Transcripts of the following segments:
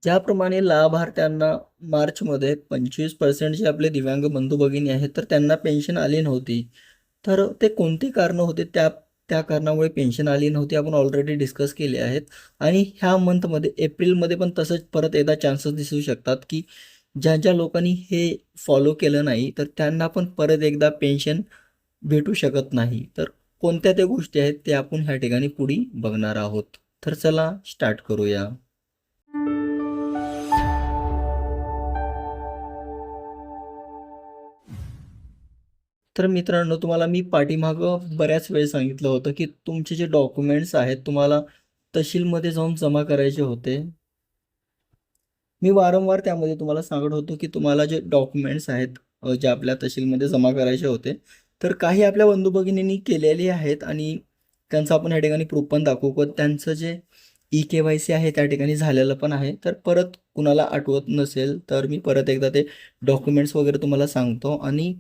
ज्याप्रमाणे लाभार्थ्यांना मार्चमध्ये 25% जे आपले दिव्यांग बंधू भगिनी आहेत तर त्यांना पेन्शन आली नव्हती. तर ते कोणती कारणं होते, त्या त्या कारणामुळे पेन्शन आली नव्हती आपण ऑलरेडी डिस्कस केले आहेत. आणि ह्या मंथमध्ये एप्रिलमध्ये पण तसंच परत एकदा चान्सेस दिसू शकतात, की ज्या लोकांनी हे फॉलो केलं नाही तर त्यांना पण परत एकदा पेन्शन भेटू शकत नाही. तर कोणत्या त्या गोष्टी आहेत ते आपण ह्या ठिकाणी पुढे बघणार आहोत. तर चला स्टार्ट करूया. तर मित्रांनो, तुम्हाला मी पाठीमागं बऱ्याच वेळेस सांगितलं होतं, की तुमचे जे डॉक्युमेंट्स आहेत तुम्हाला तहसीलमध्ये जाऊन जमा करायचे होते. मी वारंवार त्यामध्ये तुम्हाला सांगत होतो, की तुम्हाला जे डॉक्युमेंट्स आहेत जे आपल्या तहसीलमध्ये जमा करायचे होते. तर काही आपल्या बंधू-भगिनींनी केलेले आहेत आणि त्यांचं आपण या ठिकाणी प्रूफ पण दाखवू. पण त्यांचं जे ई-के-वाय-सी आहे त्या ठिकाणी झालेलं पण आहे. तर परत कुणाला आठवत नसेल, तर मी परत एकदा ते डॉक्युमेंट्स वगैरे तुम्हाला सांगतो आणि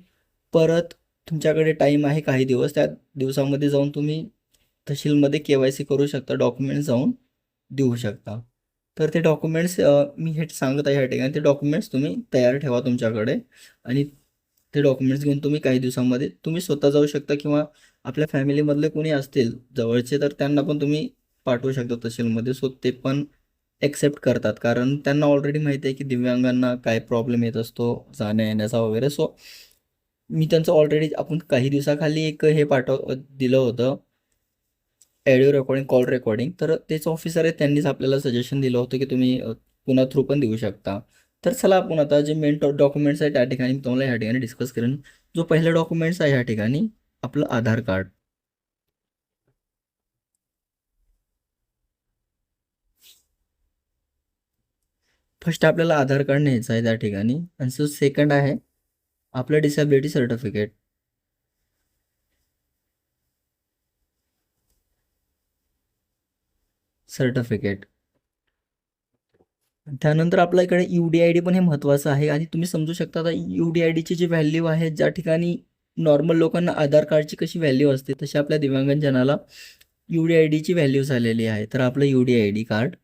परत तुमच्याकडे टाईम आहे काही दिवस. त्या दिवसामध्ये जाऊन तुम्ही तहसीलमध्ये के-वाय-सी करू शकता. डॉक्युमेंट्स जाऊन देऊ शकता. तर ते डॉक्युमेंट्स मी हे सांगत आहे या ठिकाणी, ते डॉक्युमेंट्स तुम्ही तयार ठेवा तुमच्याकडे आणि ते डॉक्युमेंट्स घेऊन तुम्ही काही दिवसांमध्ये तुम्ही स्वतः जाऊ शकता किंवा आपल्या फॅमिलीमधले कोणी असतील जवळचे तर त्यांना पण तुम्ही पाठवू शकता तहसीलमध्ये. सो ते पण ॲक्सेप्ट करतात, कारण त्यांना ऑलरेडी माहिती आहे की दिव्यांगांना काय प्रॉब्लेम येत असतो जाण्या-येण्याचा वगैरे. सो मी त्यांचं ऑलरेडी आपण काही दिवसाखाली एक हे दिलं होतं ऑडिओ रेकॉर्डिंग, कॉल रेकॉर्डिंग. तर तेच ऑफिसर आहेत, त्यांनीच आपल्याला सजेशन दिलं होतं की तुम्ही पुन्हा थ्रू पण देऊ शकता. तर चला आपण आता जे मेन डॉक्युमेंट्स आहेत त्या ठिकाणी मी तुम्हाला ह्या ठिकाणी डिस्कस करेन. जो पहिला डॉक्युमेंट्स आहे ह्या ठिकाणी आपलं आधार कार्ड. फर्स्ट आपल्याला आधार कार्ड न्यायचं आहे त्या ठिकाणी आणि जो सेकंड आहे आपलं डिसॅबिलिटी सर्टिफिकेट. सर्टिफिकेट त्यानंतर आपल्या इकडे UDID पण हे महत्त्वाचं आहे आणि तुम्ही समजू शकता आता UDIDची जी व्हॅल्यू आहे, ज्या ठिकाणी नॉर्मल लोकांना आधार कार्डची कशी व्हॅल्यू असते तशी आपल्या दिव्यांगजनाला UDIDची व्हॅल्यू झालेली आहे. तर आपलं UDID कार्ड.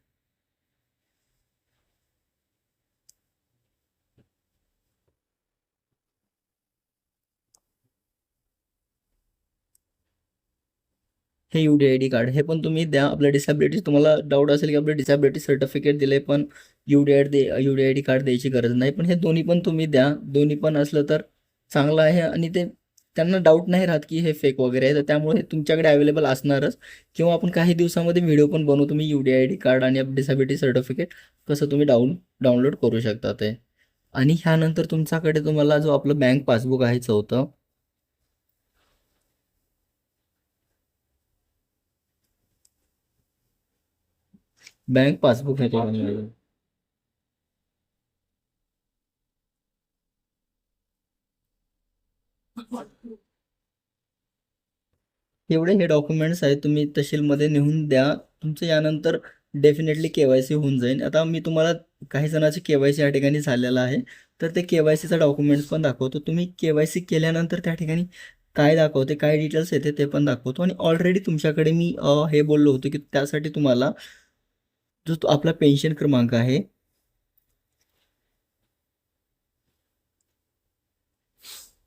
हे UDID कार्ड हे पण तुम्ही द्या. आपल्या डिसॅबिलिटी तुम्हाला डाऊट असेल की आपलं डिसॅबिलिटी सर्टिफिकेट दिले पण UDID कार्ड द्यायची गरज नाही. पण हे दोन्ही पण तुम्ही द्या. दोन्ही पण असलं तर चांगलं आहे आणि ते त्यांना डाऊट नाही राहत की हे फेक वगैरे आहे. तर त्यामुळे हे तुमच्याकडे अवेलेबल असणारच किंवा आपण काही दिवसामध्ये व्हिडिओ पण बनवू. तुम्ही UDID कार्ड आणि डिसॅबिलिटी सर्टिफिकेट कसं तुम्ही डाउनलोड करू शकता ते. आणि ह्यानंतर तुमच्याकडे तुम्हाला जो आपलं बँक पासबुक आहे चौथं. बँक पासबुक हे एवढे हे डॉक्युमेंट्स आहेत, तुम्ही तहसीलमध्ये नेऊन द्या. तुमचं यानंतर डेफिनेटली के-वाय-सी होऊन जाईल. आता मी तुम्हाला काही जणांचे के-वाय-सी या ठिकाणी झालेलं आहे. तर ते के-वाय-सीचा डॉक्युमेंट्स पण दाखवतो. तुम्ही के-वाय-सी केल्यानंतर त्या ठिकाणी काय दाखवते, काय डिटेल्स येते ते पण दाखवतो. आणि ऑलरेडी तुमच्याकडे मी हे बोललो होतो, की त्यासाठी तुम्हाला जो तो आपला पेन्शन क्रमांक आहे,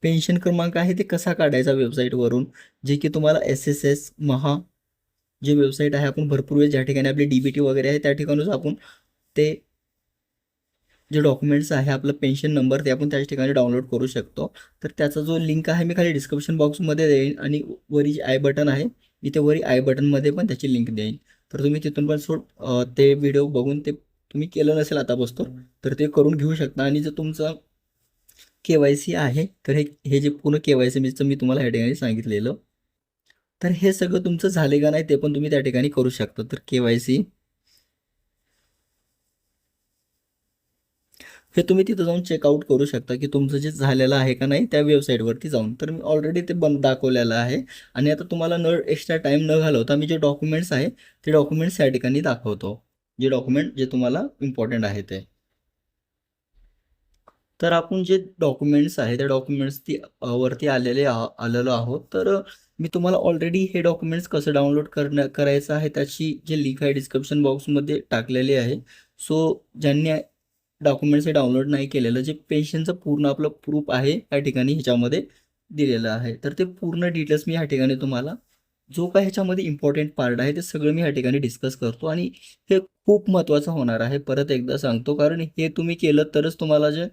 पेन्शन क्रमांक आहे ते कसा काढायचा वेबसाईटवरून, जे की तुम्हाला SSS महा जी वेबसाईट आहे, आपण भरपूर वेळेस ज्या ठिकाणी आपली DBT वगैरे आहे त्या ठिकाणूच आपण ते जे डॉक्युमेंट्स आहे आपलं पेन्शन नंबर ते आपण त्याच ठिकाणी डाउनलोड करू शकतो. तर त्याचा जो लिंक आहे मी खाली डिस्क्रिप्शन बॉक्समध्ये देईन आणि वरी जे आय बटन आहे इथे वरी आय बटनमध्ये पण त्याची लिंक देईन. तर तुम्ही तिथून पण ते व्हिडिओ बघून ते तुम्ही केलं नसेल आतापासून तर ते करून घेऊ शकता. आणि जर तुमचं के-वाय-सी आहे तर हे हे जे पूर्ण के-वाय-सी मी तुम्हाला या ठिकाणी सांगितलेलं, तर हे सगळं तुमचं झाले का नाही ते पण तुम्ही त्या ठिकाणी करू शकता. तर के-वाय-सी हे तुम्ही तिथं जाऊन चेकआउट करू शकता की तुमचं जे झालेलं आहे का नाही त्या वेबसाईटवरती जाऊन. तर मी ऑलरेडी ते दाखवलेलं आहे आणि आता तुम्हाला एक्स्ट्रा टाईम न घालवता मी जे डॉक्युमेंट्स आहे ते डॉक्युमेंट्स या ठिकाणी दाखवतो. जे डॉक्युमेंट जे तुम्हाला इम्पॉर्टंट आहे ते. तर आपण जे डॉक्युमेंट्स आहे त्या डॉक्युमेंट्स वरती आलेलो आहोत. तर मी तुम्हाला ऑलरेडी हे डॉक्युमेंट्स कसं डाउनलोड करायचं आहे त्याची जे लिंक आहे डिस्क्रिप्शन बॉक्समध्ये टाकलेली आहे. सो ज्यांनी डॉक्युमेंट्स हे डाउनलोड नाही केलेलं, जे पेन्शनचं पूर्ण आपलं प्रूफ आहे या ठिकाणी ह्याच्यामध्ये दिलेलं आहे. तर ते पूर्ण डिटेल्स मी ह्या ठिकाणी तुम्हाला जो काही ह्याच्यामध्ये इम्पॉर्टंट पार्ट आहे ते सगळं मी ह्या ठिकाणी डिस्कस करतो आणि हे खूप महत्त्वाचं होणार आहे. परत एकदा सांगतो, कारण हे तुम्ही केलं तरच तुम्हाला जे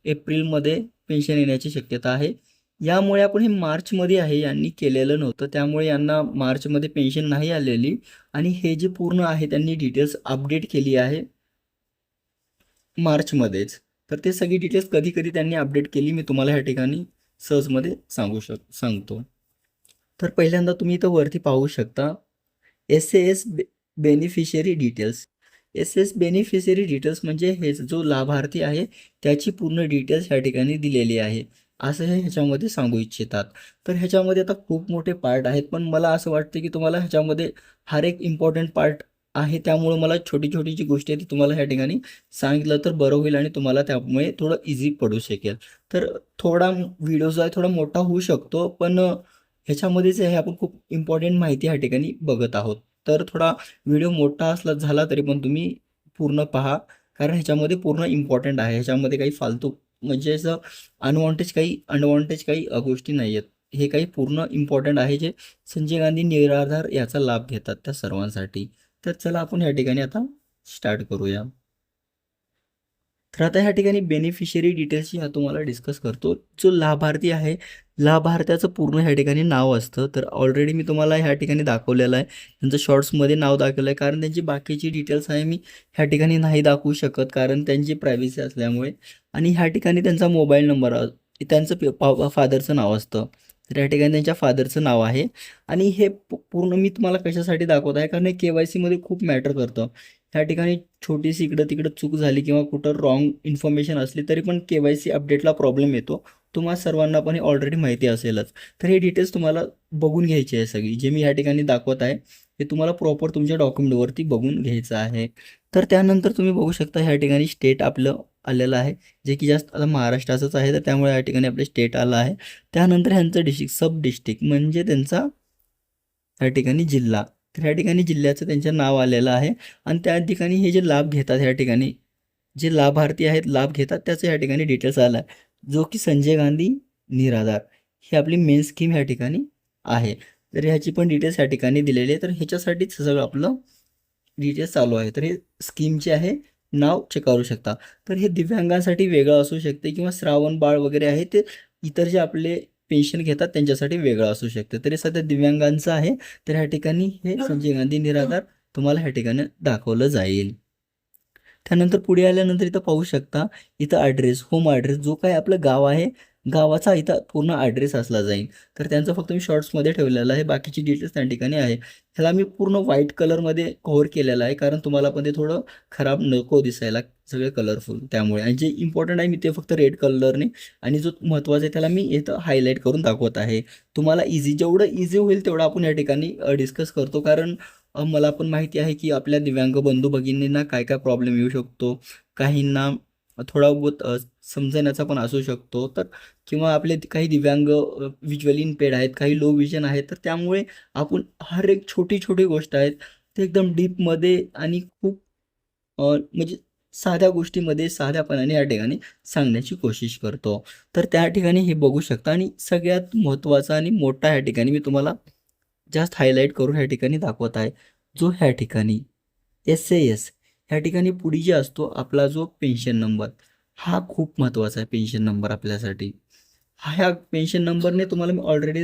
एप्रिलमध्ये पेन्शन येण्याची शक्यता आहे. यामुळे आपण हे मार्चमध्ये आहे, यांनी केलेलं नव्हतं, त्यामुळे यांना मार्चमध्ये पेन्शन नाही आलेली आणि हे जे पूर्ण आहे त्यांनी डिटेल्स अपडेट केली आहे मार्चमध्येच. तर ते सगळी डिटेल्स कधी कधी त्यांनी अपडेट केली मी तुम्हाला ह्या ठिकाणी सहजमध्ये सांगतो. तर पहिल्यांदा तुम्ही इथं वरती पाहू शकता S beneficiary details. Beneficiary details म्हणजे हे जो लाभार्थी आहे त्याची पूर्ण डिटेल्स ह्या ठिकाणी दिलेली आहे असं हे ह्याच्यामध्ये सांगू इच्छितात. तर ह्याच्यामध्ये आता खूप मोठे पार्ट आहेत, पण मला असं वाटतं की तुम्हाला ह्याच्यामध्ये हर एक इम्पॉर्टंट पार्ट आहे, त्यामुळे मला छोटी छोटी जी गोष्टी आहे ती तुम्हाला ह्या ठिकाणी सांगितलं तर बरं होईल आणि तुम्हाला त्यामुळे थोडं इझी पडू शकेल. तर थोडा व्हिडिओ जो आहे थोडा मोठा होऊ शकतो, पण ह्याच्यामध्येच हे आपण खूप इम्पॉर्टंट माहिती ह्या ठिकाणी बघत आहोत. तर थोडा व्हिडिओ मोठा झाला तरी पण तुम्ही पूर्ण पहा, कारण ह्याच्यामध्ये पूर्ण इम्पॉर्टंट आहे. ह्याच्यामध्ये काही फालतू म्हणजे असं अनवॉन्टेज काही गोष्टी नाही आहेत. हे काही पूर्ण इम्पॉर्टंट आहे, जे संजय गांधी निराधार याचा लाभ घेतात त्या सर्वांसाठी. तर चला आपण ह्या ठिकाणी आता स्टार्ट करूया. तर आता ह्या ठिकाणी बेनिफिशियरी डिटेल्सची तुम्हाला डिस्कस करतो. जो लाभार्थी आहे, लाभार्थ्याचं पूर्ण ह्या ठिकाणी नाव असतं. तर ऑलरेडी मी तुम्हाला ह्या ठिकाणी दाखवलेलं आहे. त्यांचं शॉर्ट्समध्ये नाव दाखवलं आहे, कारण त्यांची बाकीची डिटेल्स आहे मी ह्या ठिकाणी नाही दाखवू शकत, कारण त्यांची प्रायव्हसी असल्यामुळे. आणि ह्या ठिकाणी त्यांचा मोबाईल नंबर, त्यांचं फादरचं नाव असतं. तर या ठिकाणी त्यांच्या फादरचं नाव आहे. आणि हे पूर्ण मी तुम्हाला कशासाठी दाखवत आहे, कारण हे KYCमध्ये खूप मॅटर करतं. ह्या ठिकाणी छोटीशी इकडं तिकडं चूक झाली किंवा कुठं रॉंग इन्फॉर्मेशन असली तरी पण KYC अपडेटला प्रॉब्लेम येतो. तुम्हा सर्वांना पण हे ऑलरेडी माहिती असेलच. तर हे डिटेल्स तुम्हाला बघून घ्यायची आहे सगळी, जे मी ह्या ठिकाणी दाखवत आहे हे तुम्हाला प्रॉपर तुमच्या डॉक्युमेंटवरती बघून घ्यायचं आहे. तर त्यानंतर तुम्ही बघू शकता ह्या ठिकाणी स्टेट आपलं आलेलं आहे, जे की जास्त आता महाराष्ट्राचंच आहे, तर त्यामुळे या ठिकाणी आपले स्टेट आलं आहे. त्यानंतर ह्यांचं डिस्ट्रिक्ट, सब डिस्ट्रिक्ट म्हणजे त्यांचा त्या ठिकाणी जिल्हा. तर ह्या ठिकाणी जिल्ह्याचं त्यांचं नाव आलेलं आहे. आणि त्या ठिकाणी हे जे लाभ घेतात ह्या ठिकाणी जे लाभार्थी आहेत लाभ घेतात त्याचं ह्या ठिकाणी डिटेल्स आला आहे, जो की संजय गांधी निराधार ही आपली मेन स्कीम ह्या ठिकाणी आहे. तर ह्याची पण डिटेल्स ह्या ठिकाणी दिलेली आहे. तर ह्याच्यासाठीच सगळं आपलं डिटेल्स चालू आहे. तर हे स्कीमचे आहे, नाव चेक करू शकता. तर हे दिव्यांगांसाठी वेगळं असू शकते किंवा श्रावण बाळ वगैरे आहे ते इतर जे आपले पेन्शन घेतात त्यांच्यासाठी वेगळं असू शकते. तरी सध्या दिव्यांगांचं आहे, तर ह्या ठिकाणी हे संजय गांधी निराधार तुम्हाला ह्या ठिकाणी दाखवलं जाईल. त्यानंतर पुढे आल्यानंतर इथं पाहू शकता, इथं ॲड्रेस, होम ॲड्रेस जो काही आपलं गाव आहे, गावाचा इथं पूर्ण ॲड्रेस असला जाईल. तर त्यांचं फक्त मी शॉर्ट्समध्ये ठेवलेलं आहे, बाकीची डिटेल्स त्या ठिकाणी आहे. ह्याला मी पूर्ण व्हाईट कलरमध्ये कव्हर केलेलं आहे, कारण तुम्हाला पण ते थोडं खराब नको दिसायला, सगळे कलरफुल त्यामुळे. आणि जे इम्पॉर्टंट आहे मी ते फक्त रेड कलरने आणि जो महत्त्वाचा आहे त्याला मी इथं हायलाईट करून दाखवत आहे. तुम्हाला जेवढं इझी होईल तेवढं आपण या ठिकाणी डिस्कस करतो, कारण मला पण माहिती आहे की आपल्या दिव्यांग बंधू भगिनींना काय काय प्रॉब्लेम येऊ शकतो. काहींना थोडा बहुत समजण्याचा पण असू शकतो, तर किंवा आपले काही दिव्यांग व्हिज्युअली इम्पेअर्ड आहेत, काही लो विजन आहेत, तर त्यामुळे आपण हर एक छोटी छोटी गोष्ट आहेत ते एकदम डीपमध्ये आणि खूप म्हणजे साध्या गोष्टीमध्ये साध्यापणाने या ठिकाणी सांगण्याची कोशिश करतो. तर त्या ठिकाणी हे बघू शकता. आणि सगळ्यात महत्त्वाचा आणि मोठा ह्या ठिकाणी मी तुम्हाला जास्त हायलाईट करून ह्या ठिकाणी दाखवत आहे, जो ह्या ठिकाणी ह्या ठिकाणी पुढे जे असतो आपला जो पेन्शन नंबर, हा खूप महत्त्वाचा आहे. पेन्शन नंबर आपल्यासाठी ह्या पेन्शन नंबरने तुम्हाला मी ऑलरेडी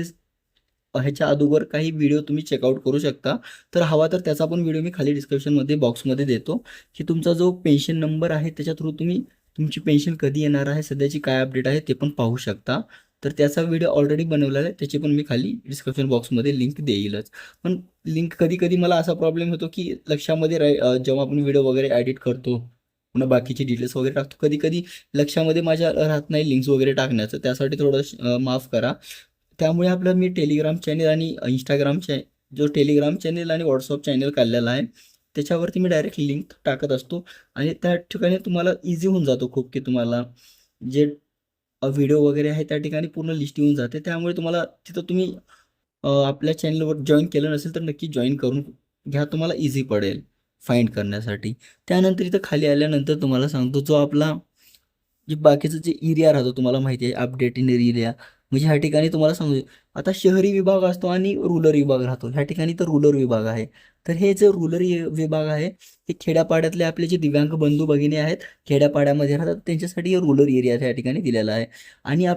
ह्याच्या अगोदर काही व्हिडिओ तुम्ही चेकआउट करू शकता. तर हवा तर त्याचा पण व्हिडिओ मी खाली डिस्क्रिप्शनमध्ये बॉक्समध्ये देतो, की तुमचा जो पेन्शन नंबर आहे त्याच्या थ्रू तुम्ही तुमची पेन्शन कधी येणार आहे, सध्याची काय अपडेट आहे ते पण पाहू शकता. तर त्याचा व्हिडिओ ऑलरेडी बनवलेला आहे, त्याची पण मी खाली डिस्क्रिप्शन बॉक्समध्ये लिंक देईलच. पण लिंक कधी कधी मला असा प्रॉब्लेम होतो की लक्षामध्ये जेव्हा आपण व्हिडिओ वगैरे एडिट करतो, पुन्हा बाकीचे डिटेल्स वगैरे टाकतो, कधी कधी लक्षामध्ये माझ्या राहत नाही लिंक्स वगैरे टाकण्याचं, त्यासाठी थोडं माफ करा. त्यामुळे आपलं मी टेलिग्राम चॅनेल आणि जो टेलिग्राम चॅनेल आणि व्हॉट्सअप चॅनेल काढलेला आहे, त्याच्यावरती मी डायरेक्ट लिंक टाकत असतो आणि त्या ठिकाणी तुम्हाला इझी होऊन जातो खूप, की तुम्हाला जे व्हिडिओ वगैरे आहे त्या ठिकाणी पूर्ण लिस्ट येऊन जाते. त्यामुळे तुम्हाला तिथं तुम्ही आपल्या चॅनलवर जॉईन केलं नसेल तर नक्की जॉईन करून घ्या, तुम्हाला इझी पडेल फाइंड करण्यासाठी. त्यानंतर इथं खाली आल्यानंतर तुम्हाला सांगतो, जो आपला जे बाकीचं जे एरिया राहतो तुम्हाला माहिती आहे अपडेट इन एरिया, म्हणजे ह्या ठिकाणी तुम्हाला सांगू, आता शहरी विभाग असतो आणि रुरल विभाग राहतो. ह्या ठिकाणी तर रुरल विभाग आहे. तर हे जे रुरल विभाग आहे हे खेड्यापाड्यातले आपले जे दिव्यांग बंधू भगिनी आहेत, खेड्यापाड्यामध्ये राहतात, त्यांच्यासाठी हे रुरल एरिया त्या ठिकाणी दिलेला आहे. आणि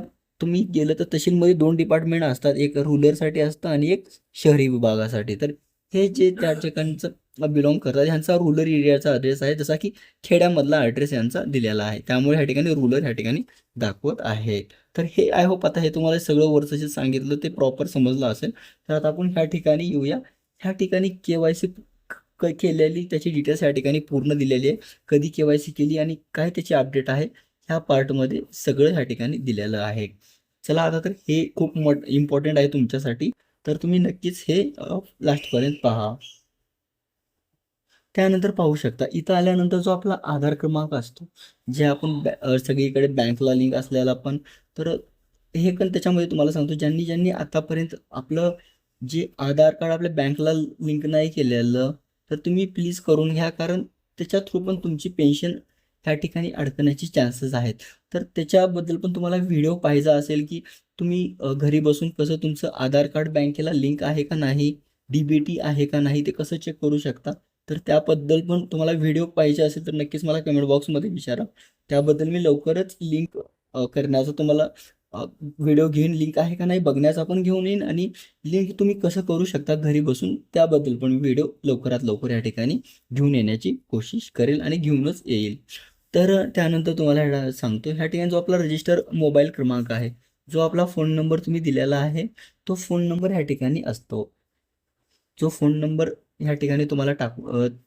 तुम्ही गेलं तर तहसीलमध्ये 2 डिपार्टमेंट असतात, एक रुरलसाठी असतं आणि एक शहरी विभागासाठी. तर हे जे त्या ठिकाणचं बिलॉंग करतात ह्यांचा रुरल एरियाचा ॲड्रेस आहे, जसा की खेड्यामधला ॲड्रेस यांचा दिलेला आहे. त्यामुळे ह्या ठिकाणी रुरल ह्या ठिकाणी दाखवत आहे. तर हे आय होप आता हे तुम्हाला सगळं वरचं जे सांगितलं ते प्रॉपर समजलं असेल. तर आता आपण ह्या ठिकाणी येऊया. ह्या ठिकाणी KYC केलेली त्याची डिटेल्स ह्या ठिकाणी पूर्ण दिलेली आहे. कधी KYC केली आणि काय त्याची अपडेट आहे ह्या पार्टमध्ये सगळं ह्या ठिकाणी दिलेलं आहे. चला आता तर हे खूप इम्पॉर्टंट आहे तुमच्यासाठी. तर तुम्ही नक्कीच हे लास्टपर्यंत पहा. त्यानंतर पाहू शकता इथं आल्यानंतर जो आपला आधार क्रमांक असतो, जे आपण सगळीकडे बँकला लिंक असलेला पण, तर हे पण त्याच्यामध्ये तुम्हाला सांगतो, ज्यांनी ज्यांनी आतापर्यंत आपलं जे आधार कार्ड आपल्या बँकला लिंक नाही केलेलं, तर तुम्ही प्लीज करून घ्या, कारण त्याच्या थ्रू पण तुमची पेन्शन त्या ठिकाणी अडकण्याचे चान्सेस आहेत. तर त्याच्याबद्दल पण तुम्हाला व्हिडिओ पाहिजे असेल, की तुम्ही घरी बसून कसं तुमचं आधार कार्ड बँकेला लिंक आहे का नाही, DBT आहे का नाही, ते कसं चेक करू शकता. तर त्याबद्दल पण तुम्हाला व्हिडिओ पाहिजे असेल तर नक्कीच मला कमेंट बॉक्समध्ये विचारा. त्याबद्दल मी लवकरच लिंक करण्याचा तुम्हाला व्हिडिओ घेऊन लिंक आहे का नाही बघण्याचा पण घेऊन येईन, आणि लिंक तुम्ही कसं करू शकता घरी बसून त्याबद्दल पण व्हिडिओ लवकरात लवकर या ठिकाणी घेऊन येण्याची कोशिश करेल आणि घेऊनच येईल. तर त्यानंतर तुम्हाला सांगतो, ह्या ठिकाणी जो आपला रजिस्टर मोबाईल क्रमांक आहे, जो आपला फोन नंबर तुम्ही दिलेला आहे, तो फोन नंबर ह्या ठिकाणी असतो. जो फोन नंबर ह्या ठिकाणी तुम्हाला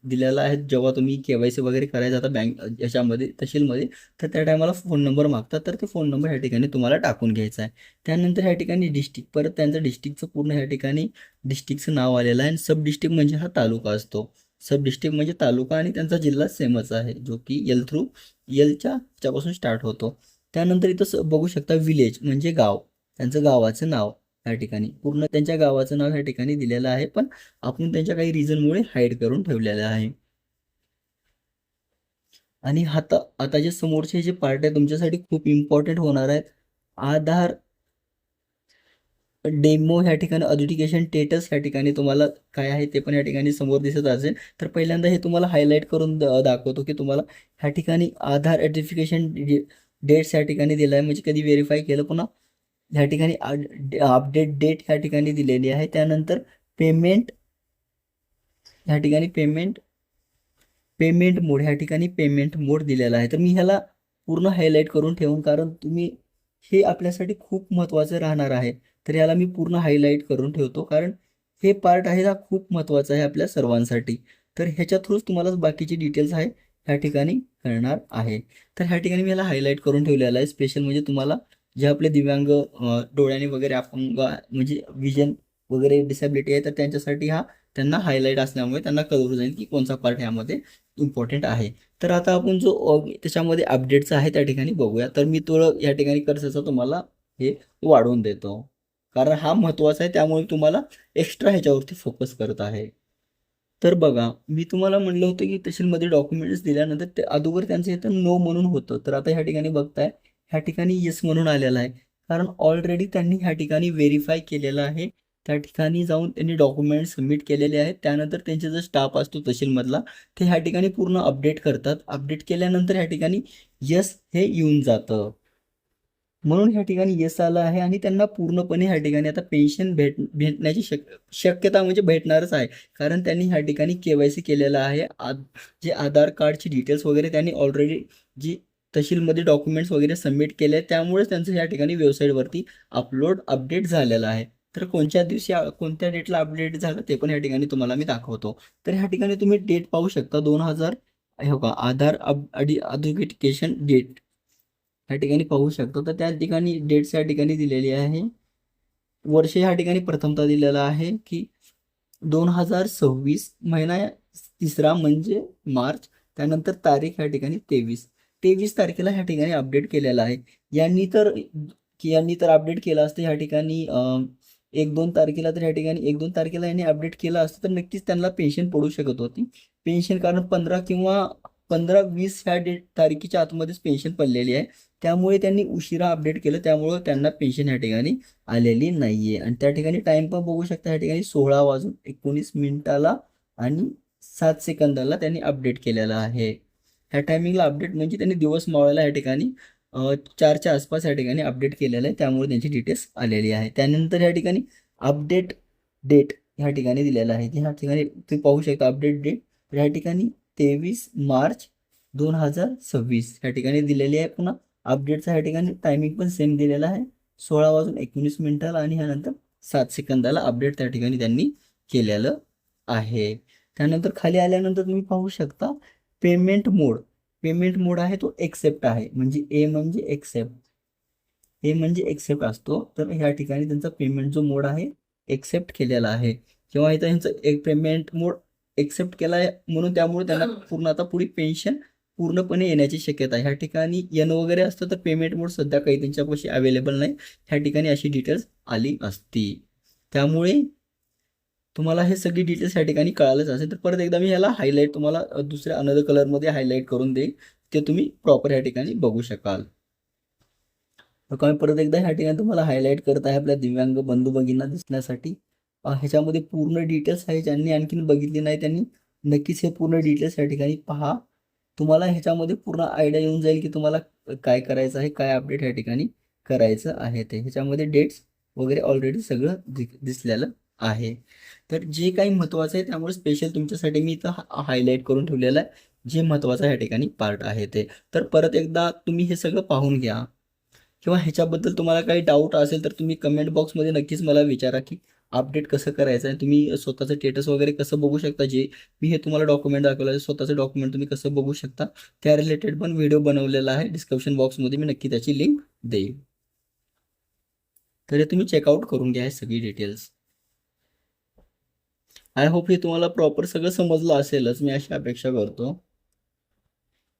दिलेला आहे, जेव्हा तुम्ही KYC वगैरे करायला जाता बँक याच्यामध्ये तहसीलमध्ये, तर त्या टायमाला फोन नंबर मागतात, तर ते फोन नंबर ह्या ठिकाणी तुम्हाला टाकून घ्यायचा आहे. त्यानंतर ह्या ठिकाणी डिस्ट्रिक्ट, परत त्यांचं डिस्ट्रिक्टचं पूर्ण ह्या ठिकाणी डिस्ट्रिक्टचं नाव आलेलं आहे, आणि सब डिस्ट्रिक्ट म्हणजे हा तालुका असतो. सब डिस्ट्रिक्ट म्हणजे तालुका, आणि त्यांचा जिल्हा सेमच आहे, जो की च्यापासून स्टार्ट होतो. त्यानंतर इथं बघू शकता विलेज म्हणजे गाव, त्यांचं गावाचं नाव या ठिकाणी पूर्ण त्यांच्या गावाचं नाव या ठिकाणी दिलेलं आहे, पण आपण त्यांच्या काही रिझनमुळे हाईड करून ठेवलेलं आहे. आणि आता आता जे समोरचे जे पार्ट आहे तुमच्यासाठी खूप इम्पॉर्टंट होणार आहेत. आधार डेमो ह्या ठिकाणी एज्युकेशन स्टेटस ह्या ठिकाणी तुम्हाला काय आहे ते पण या ठिकाणी समोर दिसत असेल. तर पहिल्यांदा हे तुम्हाला हायलाईट करून दाखवतो, की तुम्हाला ह्या ठिकाणी आधार एडिफिकेशन डेट्स या ठिकाणी दिला आहे, म्हणजे कधी व्हेरीफाय केलं. पुन्हा ह्या ठिकाणी अपडेट डेट ह्या ठिकाणी दिलेली आहे. त्यानंतर पेमेंट ह्या ठिकाणी पेमेंट मोड ह्या ठिकाणी पेमेंट मोड दिलेला आहे. तर मी ह्याला पूर्ण हायलाईट करून ठेवून, कारण तुम्ही हे आपल्यासाठी खूप महत्त्वाचं राहणार आहे. तर याला मी पूर्ण हायलाईट करून ठेवतो, कारण हे पार्ट आहे हा खूप महत्त्वाचा आहे आपल्या सर्वांसाठी. तर ह्याच्या थ्रूच तुम्हाला बाकीची डिटेल्स आहे ह्या ठिकाणी कळणार आहे. तर ह्या ठिकाणी मी याला हायलाईट करून ठेवलेलं आहे स्पेशल, म्हणजे तुम्हाला जे आपले दिव्यांग डोळ्याने वगैरे अपंग म्हणजे विजन वगैरे डिसेबिलिटी आहे, तर त्यांच्यासाठी हा त्यांना हायलाईट असल्यामुळे त्यांना कळून जाईल की कोणता पार्ट ह्यामध्ये इम्पॉर्टंट आहे. तर आता आपण जो त्याच्यामध्ये अपडेटचा आहे त्या ठिकाणी बघूया. तर मी थोडं या ठिकाणी कर्सरचा तुम्हाला हे वाढवून देतो, कारण हा महत्त्वाचा आहे, त्यामुळे तुम्हाला एक्स्ट्रा ह्याच्यावरती फोकस करत आहे. तर बघा, मी तुम्हाला म्हणलं होतं की तहसीलमध्ये डॉक्युमेंट्स दिल्यानंतर ते अगोदर त्यांचं इथं नो म्हणून होतं. तर आता ह्या ठिकाणी बघताय, ह्या ठिकाणी येस म्हणून आलेलं आहे, कारण ऑलरेडी त्यांनी ह्या ठिकाणी व्हेरीफाय केलेलं आहे. त्या ठिकाणी जाऊन त्यांनी डॉक्युमेंट सबमिट केलेले आहेत. त्यानंतर त्यांचे जो स्टाफ असतो तहसीलमधला, ते ह्या ठिकाणी पूर्ण अपडेट करतात. अपडेट केल्यानंतर ह्या ठिकाणी येस हे येऊन जातं. म्हणून ह्या ठिकाणी यश आलं आहे, आणि त्यांना पूर्णपणे ह्या ठिकाणी आता पेन्शन भेटण्याची शक्यता म्हणजे भेटणारच आहे, कारण त्यांनी ह्या ठिकाणी KYC केलेलं आहे. जे आधार कार्डची डिटेल्स वगैरे त्यांनी ऑलरेडी जी तहसीलमध्ये डॉक्युमेंट्स वगैरे सबमिट केले आहेत, त्यामुळेच त्यांचं ह्या ठिकाणी वेबसाईटवरती अपडेट झालेलं आहे. तर कोणत्या दिवशी कोणत्या डेटला अपडेट झालं ते पण ह्या ठिकाणी तुम्हाला मी दाखवतो. तर ह्या ठिकाणी तुम्ही डेट पाहू शकता, 2000 हो का, आधार एज्युकेशन डेट ह्या ठिकाणी पाहू शकतो. तर त्या ठिकाणी डेट्स या ठिकाणी दिलेली आहे. वर्ष ह्या ठिकाणी प्रथमतः दिलेला आहे की 2026 महिना 3 म्हणजे मार्च. त्यानंतर तारीख ह्या ठिकाणी 23 23 तारखेला ह्या ठिकाणी अपडेट केलेला आहे. यांनी तर अपडेट केलं असतं ह्या ठिकाणी 1-2 तारखेला, तर ह्या ठिकाणी 1-2 तारखेला यांनी अपडेट केलं असतं तर नक्कीच त्यांना पेन्शन पडू शकत होती. पेन्शन कारण 15 किंवा 15-20 ह्या तारखेच्या आतमध्येच पेन्शन पडलेली आहे. त्यामुळे त्यांनी उशिरा अपडेट केलं, त्यामुळं त्यांना पेन्शन ह्या ठिकाणी आलेली नाहीये. आणि त्या ठिकाणी टाइम पण बघू शकता, ह्या ठिकाणी 16:19 आणि 7 सेकंदाला त्यांनी अपडेट केलेला आहे. ह्या टायमिंगला अपडेट म्हणजे त्यांनी दिवस मावळायला ह्या ठिकाणी 4च्या आसपास ह्या ठिकाणी अपडेट केलेलं आहे, त्यामुळे त्यांची डिटेल्स आलेली आहे. त्यानंतर ह्या ठिकाणी अपडेट डेट ह्या ठिकाणी दिलेला आहे. ह्या ठिकाणी तुम्ही पाहू शकता अपडेट डेट ह्या ठिकाणी 23 मार्च 2026 ह्या ठिकाणी दिलेली आहे. पुन्हा अपडेटचा ह्या ठिकाणी टायमिंग पण सेम दिलेला आहे, 16:19 आणि ह्यानंतर 7 सेकंदाला अपडेट त्या ठिकाणी त्यांनी केलेलं आहे. त्यानंतर खाली आल्यानंतर तुम्ही पाहू शकता पेमेंट मोड आहे तो एक्सेप्ट आहे, म्हणजे ए म्हणजे एक्सेप्ट असतो. तर ह्या ठिकाणी त्यांचा पेमेंट जो मोड आहे एक्सेप्ट केलेला आहे, किंवा इथं यांचं एक पेमेंट मोड एक्सेप्ट केला आहे म्हणून त्यामुळे त्यांना पूर्ण आता पुढे पेन्शन पूर्णपणे येण्याची शक्यता आहे. ह्या ठिकाणी एन वगैरे असतं तर पेमेंट मोड सध्या काही त्यांच्यापाशी अवेलेबल नाही, ह्या ठिकाणी अशी डिटेल्स आली असती. त्यामुळे तुम्हाला हे सगळी डिटेल्स ह्या ठिकाणी कळालंच असेल. तर परत एकदा मी ह्याला हायलाईट तुम्हाला दुसऱ्या अनदर कलरमध्ये हायलाईट करून देईन, ते तुम्ही प्रॉपर ह्या ठिकाणी बघू शकाल. तर मी परत एकदा ह्या ठिकाणी तुम्हाला हायलाईट करत आहे आपल्या दिव्यांग बंधू भगिनींना दिसण्यासाठी. ह्याच्यामध्ये पूर्ण डिटेल्स आहे, ज्यांनी आणखीन बघितली नाही त्यांनी नक्कीच हे पूर्ण डिटेल्स ह्या ठिकाणी पहा. तुम्हाला ह्याच्यामध्ये पूर्ण आयडिया येऊन जाईल की तुम्हाला काय करायचं आहे, काय अपडेट ह्या ठिकाणी करायचं आहे. ते ह्याच्यामध्ये डेट्स वगैरे ऑलरेडी सगळं दिसलेलं आहे. तर जे काही महत्त्वाचं आहे त्यामुळे स्पेशल तुमच्यासाठी मी इथं हायलाईट करून ठेवलेलं आहे, जे महत्त्वाचं ह्या ठिकाणी पार्ट आहे ते. तर परत एकदा तुम्ही हे सगळं पाहून घ्या, किंवा ह्याच्याबद्दल तुम्हाला काही डाऊट असेल तर तुम्ही कमेंट बॉक्समध्ये नक्कीच मला विचारा की अपडेट कसं करायचं आहे. तुम्ही स्वतःचं स्टेटस वगैरे कसं बघू शकता, जे मी हे तुम्हाला डॉक्युमेंट दाखवलं आहे स्वतःचं डॉक्युमेंट तुम्ही कसं बघू शकता, त्या रिलेटेड पण व्हिडिओ बनवलेला आहे. डिस्क्रिप्शन बॉक्समध्ये मी नक्की त्याची लिंक देईन, तर हे तुम्ही चेकआउट करून घ्या हे सगळी डिटेल्स. आय होप हे तुम्हाला प्रॉपर सगळं समजलं असेलच, मी अशी अपेक्षा करतो.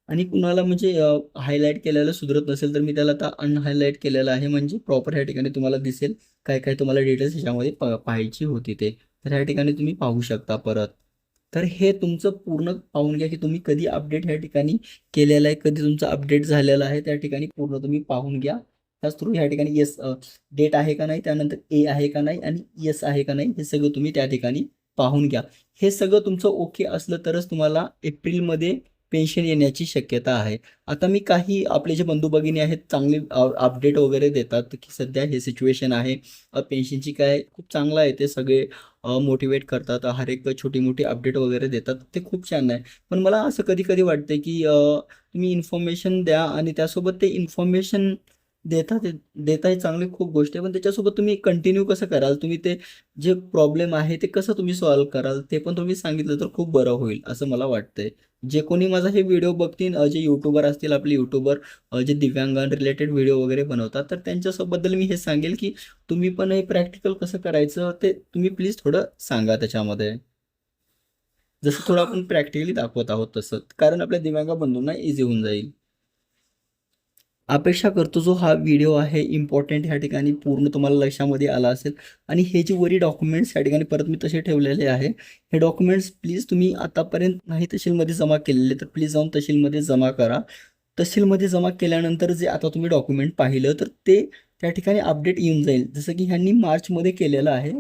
आणि कुणाला म्हणजे हायलाईट केलेलं सुधरत नसेल तर मी त्याला आता अनहायलाईट केलेलं आहे, म्हणजे प्रॉपर ह्या ठिकाणी तुम्हाला दिसेल काय काय तुम्हाला डिटेल्स ह्याच्यामध्ये पाहायची होती ते. तर ह्या ठिकाणी तुम्ही पाहू शकता परत. तर हे तुमचं पूर्ण पाहून घ्या की तुम्ही कधी अपडेट ह्या ठिकाणी केलेलं आहे, कधी तुमचं अपडेट झालेलं आहे, त्या ठिकाणी पूर्ण तुम्ही पाहून घ्या. त्याच थ्रू ह्या ठिकाणी येस डेट आहे का नाही, त्यानंतर ए आहे का नाही आणि येस आहे का नाही, हे सगळं तुम्ही त्या ठिकाणी पाहून घ्या. हे सगळं तुमचं ओके असलं तरच तुम्हाला एप्रिलमध्ये पेन्शन येण्याची शक्यता आहे. आता मी काही आपले जे बंधू भगिनी आहेत चांगले अपडेट वगैरे देतात की सध्या हे सिच्युएशन आहे पेन्शनची, काय खूप चांगलं आहे ते सगळे मोटिवेट करतात, हर एक छोटी मोठी अपडेट वगैरे देतात, ते खूप छान आहे. पण मला असं कधी कधी वाटते की तुम्ही इन्फॉर्मेशन द्या आणि त्यासोबत ते इन्फॉर्मेशन देता ही चांगली खूप गोष्ट आहे, पण त्याच्यासोबत तुम्ही कंटिन्यू कसं कराल, तुम्ही ते जे प्रॉब्लेम आहे ते कसं तुम्ही सॉल्व्ह कराल ते पण तुम्ही सांगितलं तर खूप बरं होईल असं मला वाटतंय. जे कोणी माझा हे व्हिडिओ बघतील, जे यूट्यूबर असतील आपले यूट्यूबर जे दिव्यांगां रिलेटेड व्हिडिओ वगैरे बनवतात, तर त्यांच्याबद्दल मी हे सांगेल की तुम्ही पण हे प्रॅक्टिकल कसं करायचं ते तुम्ही प्लीज थोडं सांगा त्याच्यामध्ये, जसं थोडं आपण प्रॅक्टिकली दाखवत आहोत तसं, कारण आपल्या दिव्यांग बंधूंना इझी होऊन जाईल. अपेक्षा करतो जो हा व्हिडिओ आहे इम्पॉर्टंट ह्या ठिकाणी पूर्ण तुम्हाला लक्षामध्ये आला असेल. आणि हे जे वरी डॉक्युमेंट्स ह्या ठिकाणी परत मी तसे ठेवलेले आहे, हे डॉक्युमेंट्स प्लीज तुम्ही आतापर्यंत नाही तहसीलमध्ये जमा केलेले तर प्लीज जाऊन तहसीलमध्ये जमा करा. तहसीलमध्ये जमा केल्यानंतर जे आता तुम्ही डॉक्युमेंट पाहिलं तर ते त्या ठिकाणी अपडेट येऊन जाईल, जसं की ह्यांनी मार्चमध्ये केलेलं आहे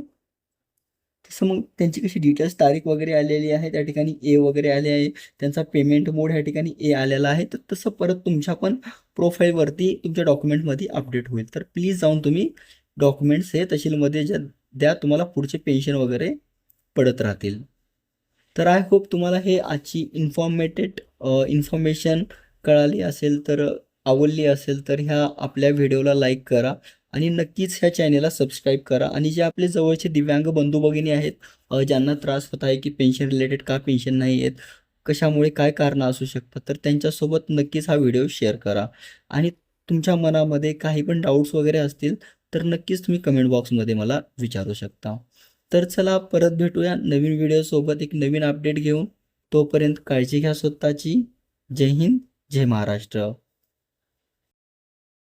तसं मग त्यांची कशी डिटेल्स तारीख वगैरे आलेली आहे, त्या ठिकाणी ए वगैरे आले आहे, त्यांचा पेमेंट मोड ह्या ठिकाणी ए आलेला आहे. तर तसं परत तुमच्या पण प्रोफाईलवरती तुमच्या डॉक्युमेंटमध्ये अपडेट होईल. तर प्लीज जाऊन तुम्ही डॉक्युमेंट्स हे तहसीलमध्ये द्या, तुम्हाला पुढचे पेन्शन वगैरे पडत राहतील. तर आय होप तुम्हाला हे आजची इन्फॉर्मेशन कळाली असेल, तर आवडली असेल तर ह्या आपल्या व्हिडिओला लाईक करा आणि नक्कीच ह्या चॅनेलला सबस्क्राईब करा. आणि जे आपले जवळचे दिव्यांग बंधू भगिनी आहेत, ज्यांना त्रास होत आहे की पेन्शन रिलेटेड का पेन्शन नाही येत, कशामुळे काय कारणं असू शकतात, तर त्यांच्यासोबत नक्कीच हा व्हिडिओ शेअर करा. आणि तुमच्या मनामध्ये काही पण डाऊट्स वगैरे असतील तर नक्कीच तुम्ही कमेंट बॉक्समध्ये मला विचारू शकता. तर चला परत भेटूया नवीन व्हिडिओसोबत एक नवीन अपडेट घेऊन. तोपर्यंत काळजी घ्या स्वतःची. जय हिंद. जय महाराष्ट्र.